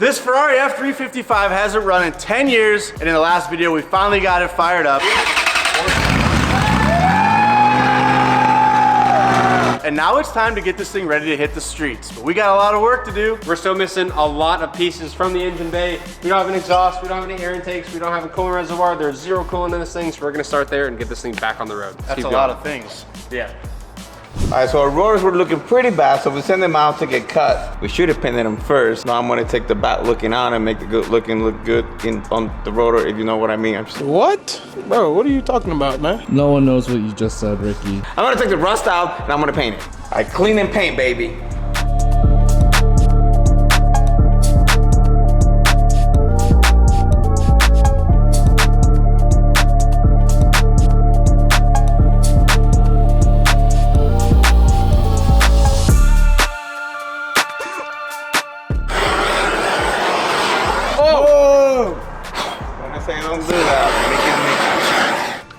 This Ferrari F355 hasn't run in 10 years, and in the last video, we finally got it fired up. And now it's time to get this thing ready to hit the streets. But we got a lot of work to do. We're still missing a lot of pieces from the engine bay. We don't have an exhaust, we don't have any air intakes, we don't have a coolant reservoir. There's zero coolant in this thing, so we're gonna start there and get this thing back on the road. That's a lot of things. Yeah. All right, so our rotors were looking pretty bad, so we send them out to get cut. We should have painted them first. Now I'm gonna take the back looking on and make the good looking look good on the rotor, if you know what I mean. What? Bro, what are you talking about, man? No one knows what you just said, Ricky. I'm gonna take the rust out and I'm gonna paint it. All right, clean and paint, baby.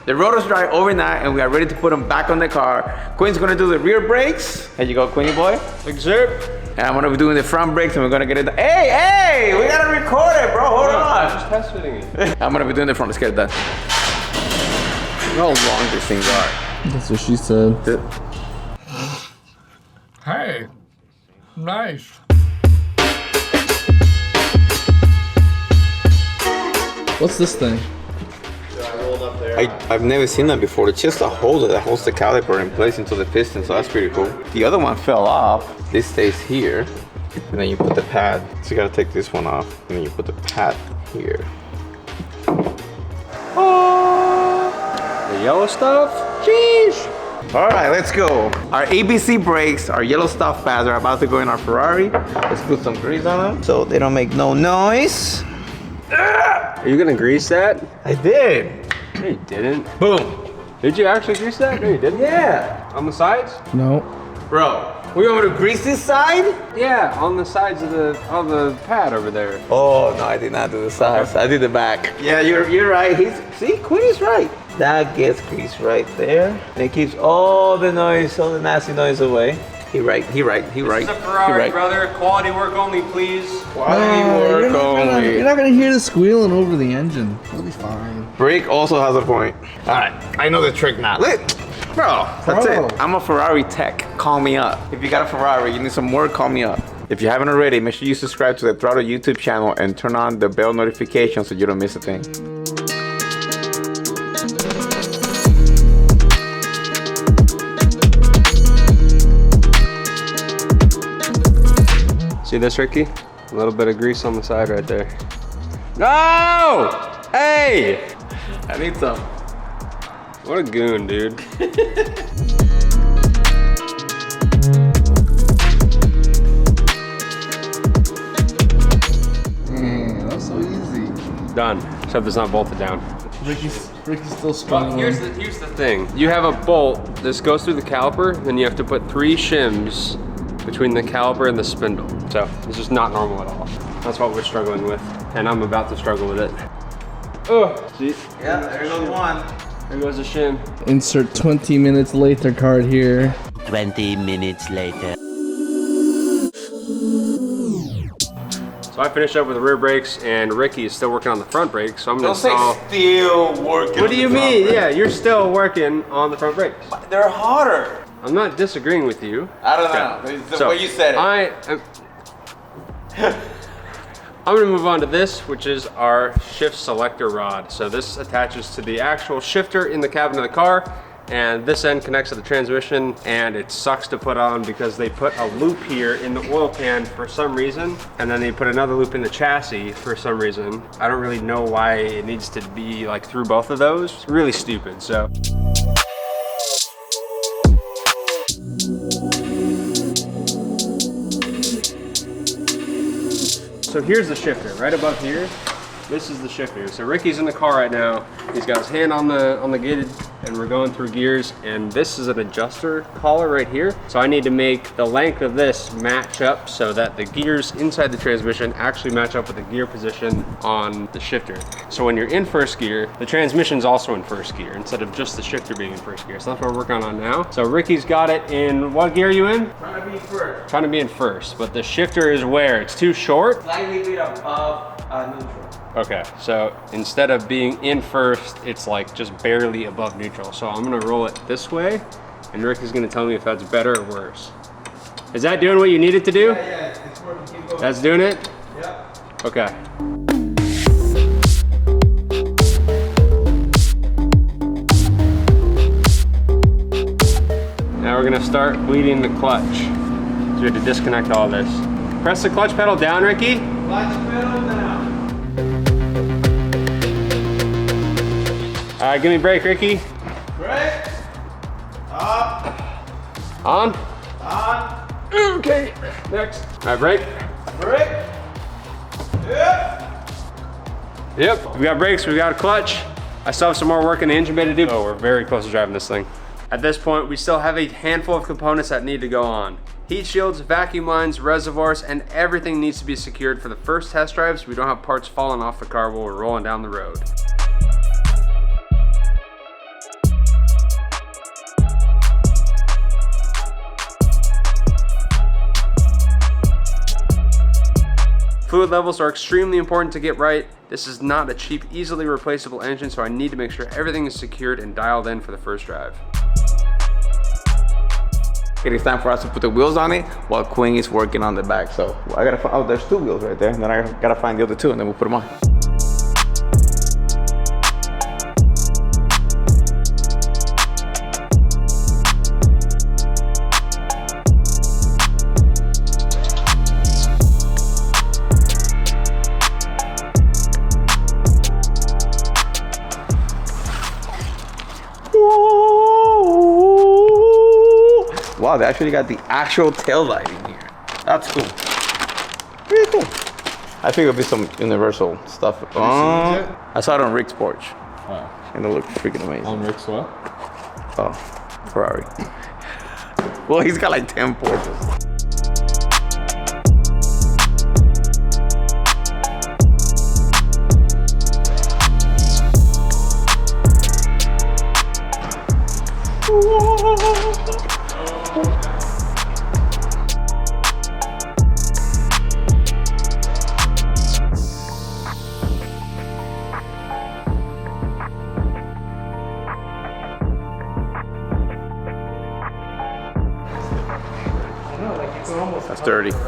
The rotors dry overnight and we are ready to put them back on the car. Quinn's gonna do the rear brakes. Here you go, Quinny boy. Excerpt. And I'm gonna be doing the front brakes and we're gonna get it done. Hey, we gotta record it, bro, hold on. Just test fitting it. I'm gonna be doing the front, let's get it done. You know how long these things are. That's what she said. Hey, nice. What's this thing? I've never seen that before. It's just a holder that holds the caliper in place into the piston, so that's pretty cool. The other one fell off. This stays here, and then you put the pad. So you gotta take this one off, and then you put the pad here. Oh, the yellow stuff? Sheesh! All right, let's go. Our ABC brakes, our yellow stuff pads are about to go in our Ferrari. Let's put some grease on them so they don't make no noise. Are you gonna grease that? I did. No, you didn't. Boom. Did you actually grease that? No, you didn't. Yeah. On the sides? No. Bro, we want me to grease this side? Yeah, on the sides of the pad over there. Oh, no, I did not do the sides. I did the back. Yeah, you're right. See, Quinny's right. That gets grease right there. And it keeps all the noise, all the nasty noise away. He right. This is a Ferrari, brother. Quality work only, please. Quality work only. You're not gonna hear the squealing over the engine. It'll be fine. Brake also has a point. All right, I know the trick now. Look, bro, that's it. I'm a Ferrari tech. Call me up. If you got a Ferrari, you need some work, call me up. If you haven't already, make sure you subscribe to the Throtl YouTube channel and turn on the bell notification so you don't miss a thing. See this, Ricky? A little bit of grease on the side right there. No! Hey! I need some. What a goon, dude. That's so easy. Done. Except it's not bolted down. Ricky's still Well, struggling. here's the thing. You have a bolt. This goes through the caliper, then you have to put 3 shims between the caliper and the spindle. So it's just not normal at all. That's what we're struggling with, and I'm about to struggle with it. Oh, see? Yeah, there goes one. There goes the shim. Insert 20 minutes later card here. 20 minutes later. So I finished up with the rear brakes, and Ricky is still working on the front brakes. So I'm gonna install. Still working. What do you mean? Yeah, you're still working on the front brakes. They're harder. I'm not disagreeing with you. I don't know. It's the way you said it. I'm gonna move on to this, which is our shift selector rod. So this attaches to the actual shifter in the cabin of the car, and this end connects to the transmission, and it sucks to put on because they put a loop here in the oil pan for some reason, and then they put another loop in the chassis for some reason. I don't really know why it needs to be like through both of those. It's really stupid, so. So here's the shifter, right above here. This is the shifter. So Ricky's in the car right now. He's got his hand on the gated and we're going through gears, and this is an adjuster collar right here. So I need to make the length of this match up so that the gears inside the transmission actually match up with the gear position on the shifter. So when you're in first gear, the transmission's also in first gear instead of just the shifter being in first gear. So that's what we're working on now. So Ricky's got it in, what gear are you in? Trying to be first. Trying to be in first, but the shifter is where? It's too short? Slightly bit above neutral. Okay, so instead of being in first, it's like just barely above neutral. So I'm gonna roll it this way, and Rick is gonna tell me if that's better or worse. Is that doing what you need it to do? Yeah, it's working. Keep going. That's doing it? Yep. Okay. Now we're gonna start bleeding the clutch. So we have to disconnect all this. Press the clutch pedal down, Ricky. Clutch pedal down. All right, give me a brake, Ricky. Brake. Up. On. On. Okay, next. All right, brake. Brake. Yep. Yep, we got brakes, we got a clutch. I still have some more work in the engine bay to do. Oh, we're very close to driving this thing. At this point, we still have a handful of components that need to go on. Heat shields, vacuum lines, reservoirs, and everything needs to be secured for the first test drive so we don't have parts falling off the car while we're rolling down the road. Fluid levels are extremely important to get right. This is not a cheap, easily replaceable engine, so I need to make sure everything is secured and dialed in for the first drive. It is time for us to put the wheels on it while Queen is working on the back. So I gotta find, oh, there's two wheels right there. And then I gotta find the other two and then we'll put them on. Wow, they actually got the actual tail light in here. That's cool. Pretty cool. I think it'll be some universal stuff. I saw it on Rick's porch. Oh. And it looked freaking amazing. On Rick's what? Oh, Ferrari. Well, he's got like 10 porches. That's dirty. All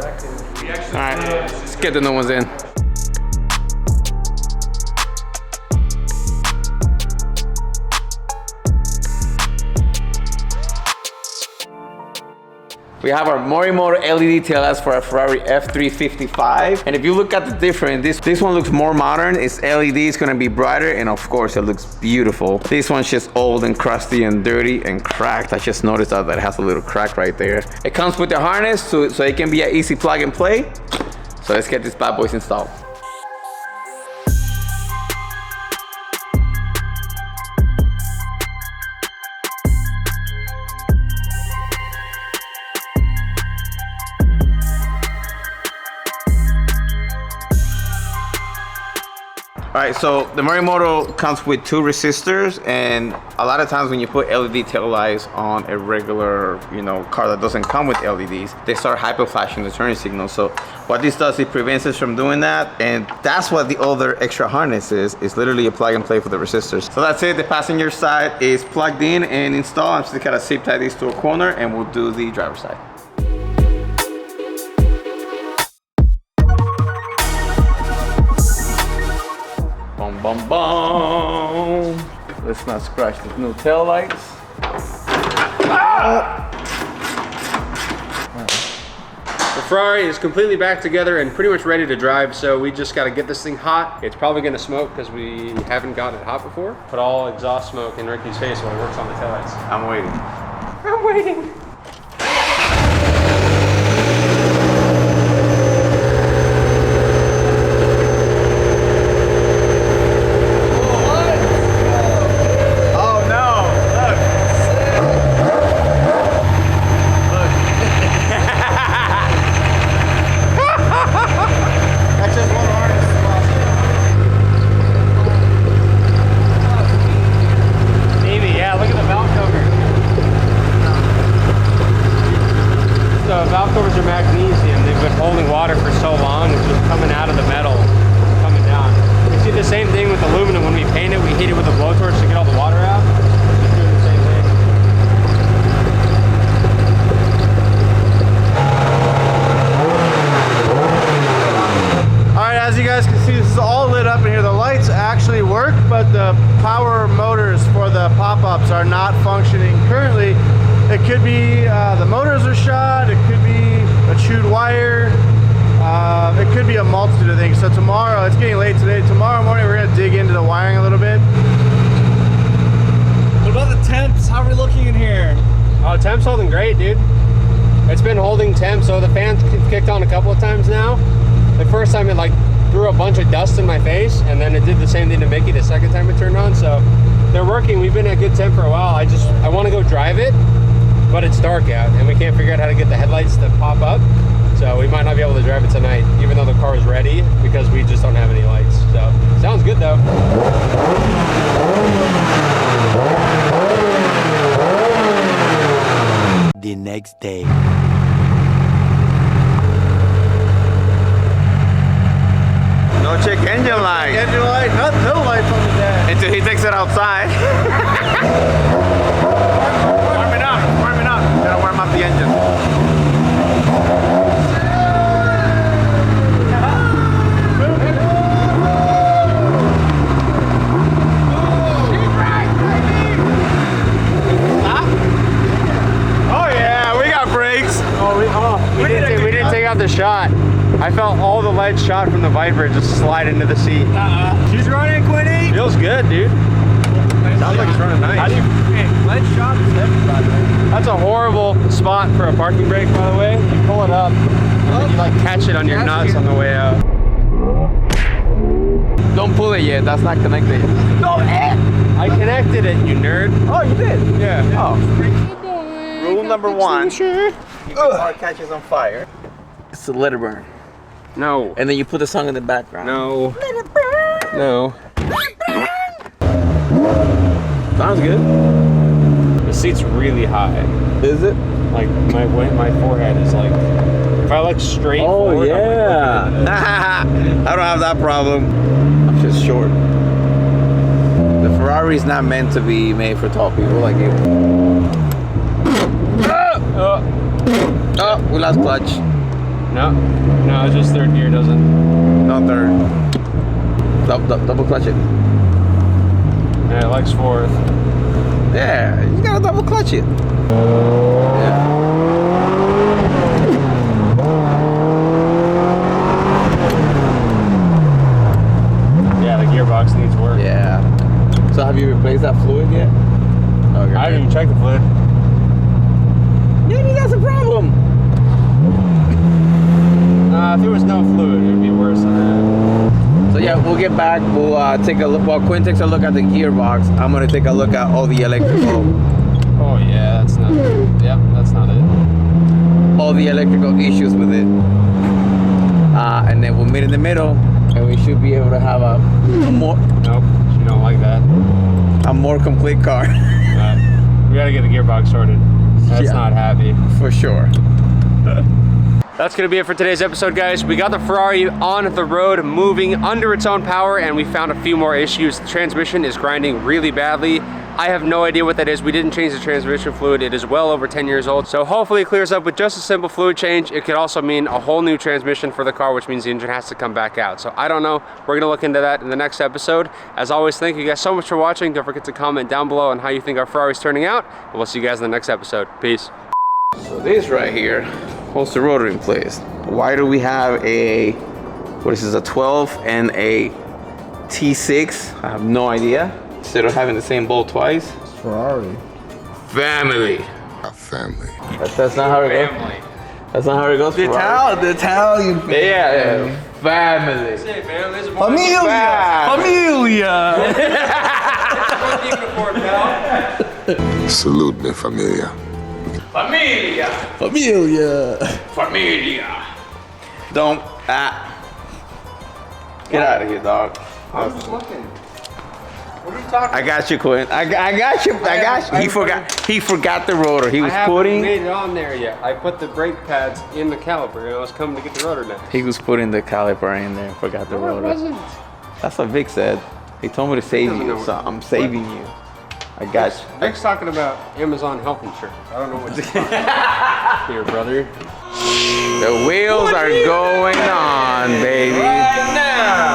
right, let's get the new ones in. We have our Morimoto LED taillights for our Ferrari F355. And if you look at the difference, this one looks more modern. It's LED, it's gonna be brighter, and of course it looks beautiful. This one's just old and crusty and dirty and cracked. I just noticed that it has a little crack right there. It comes with the harness so it can be an easy plug and play. So let's get these bad boys installed. All right, so the Morimoto comes with 2 resistors, and a lot of times when you put LED tail lights on a regular, car that doesn't come with LEDs, they start hyper flashing the turning signal. So what this does, it prevents us from doing that, and that's what the other extra harness is literally a plug and play for the resistors. So that's it, the passenger side is plugged in and installed. I'm just gonna zip tie these to a corner and we'll do the driver's side. Boom, boom, boom. Let's not scratch the new tail lights. The Ferrari is completely back together and pretty much ready to drive, so we just got to get this thing hot. It's probably going to smoke because we haven't gotten it hot before. Put all exhaust smoke in Ricky's face while he works on the taillights. I'm waiting. I'm waiting. Oh no! guys can see, this is all lit up in here. The lights actually work, but the power motors for the pop-ups are not functioning currently. It could be the motors are shot, it could be a chewed wire, it could be a multitude of things. So tomorrow, it's getting late today, tomorrow morning we're gonna dig into the wiring a little bit. What about the temps? How are we looking in here? Oh, temp's holding great, dude. It's been holding temp, so the fan's kicked on a couple of times now. The first time it like threw a bunch of dust in my face, and then it did the same thing to Mickey the second time it turned on. So they're working. We've been at good temp for a while. I want to go drive it, but it's dark out and we can't figure out how to get the headlights to pop up. So we might not be able to drive it tonight, even though the car is ready, because we just don't have any lights. So sounds good though. The next day. No check engine light. Engine light, no lights on the dash. Until he takes it outside. Warming up, warming up. Gotta warm up the engine. Oh yeah, we got brakes. We didn't take out the shot. I felt all the lead shot from the Viper just slide into the seat. She's running, Quinny. Feels good, dude. Sounds like it's running nice. Lead shot is heavy, by the way. That's a horrible spot for a parking brake, by the way. You pull it up, and then you like catch it on your nuts on the way out. Don't pull it yet, that's not connected. No, I connected it, you nerd. Oh, you did? Yeah. Oh. Rule number one. If your car catches on fire, it's to let it burn. No. And then you put the song in the background. No. Let it burn. No. Sounds good. The seat's really high. Is it? Like my forehead is like, if I look straight forward, yeah. I'm like looking at it. I don't have that problem. I'm just short. The Ferrari is not meant to be made for tall people like you. Oh, we lost clutch. No, it's just third gear doesn't. No, third. Double clutch it. Yeah, it likes fourth. Yeah, you gotta double clutch it. Yeah. Yeah, the gearbox needs work. Yeah. So have you replaced that fluid yet? Okay. I didn't even check the fluid. Maybe that's a problem. If there was no fluid, it would be worse than that. So yeah, we'll get back. We'll take a look. While Quinn takes a look at the gearbox, I'm gonna take a look at all the electrical. Oh yeah, that's not. Yep, that's not it. All the electrical issues with it. And then we'll meet in the middle, and we should be able to have a more. Nope, she don't like that. A more complete car. We gotta get the gearbox sorted. That's not happy. For sure. That's gonna be it for today's episode, guys. We got the Ferrari on the road, moving under its own power, and we found a few more issues. The transmission is grinding really badly. I have no idea what that is. We didn't change the transmission fluid. It is well over 10 years old. So hopefully it clears up with just a simple fluid change. It could also mean a whole new transmission for the car, which means the engine has to come back out. So I don't know. We're gonna look into that in the next episode. As always, thank you guys so much for watching. Don't forget to comment down below on how you think our Ferrari's turning out. And we'll see you guys in the next episode. Peace. So this right here holds the rotor in place. Why do we have a, what is this, a 12 and a T6? I have no idea. Instead of having the same bolt twice. Ferrari. Family. A family. That's not how it goes. That's not how it goes. The Italian. Yeah. Family. Familia. Salute me, familia. Familia. Don't. Get out of here, dog. I'm just looking. What are you talking I got you, Quinn. I got you. He forgot the rotor. He was I haven't putting. made it on there yet. I put the brake pads in the caliper and I was coming to get the rotor next. He was putting the caliper in there. Forgot the No, rotor. it wasn't. That's what Vic said. He told me to save doesn't you, know so what- I'm saving you. I got you. Vic's talking about Amazon health insurance. I don't know what you're talking about here, brother. The wheels are going on, baby. Right now.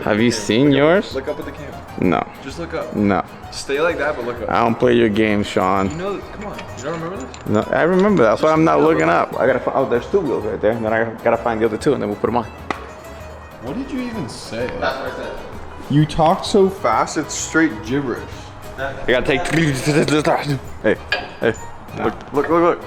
Have you seen yours? Look up at the camera. No. Just look up. No. Stay like that, but look up. I don't play your game, Sean. You know, come on. You don't remember this? No, I remember. That's why I'm not looking up. I gotta find. Oh, there's 2 wheels right there. And then I gotta find the other 2, and then we'll put them on. What did you even say? That's what I said. You talk so fast, it's straight gibberish. I gotta take. Hey, hey. Look.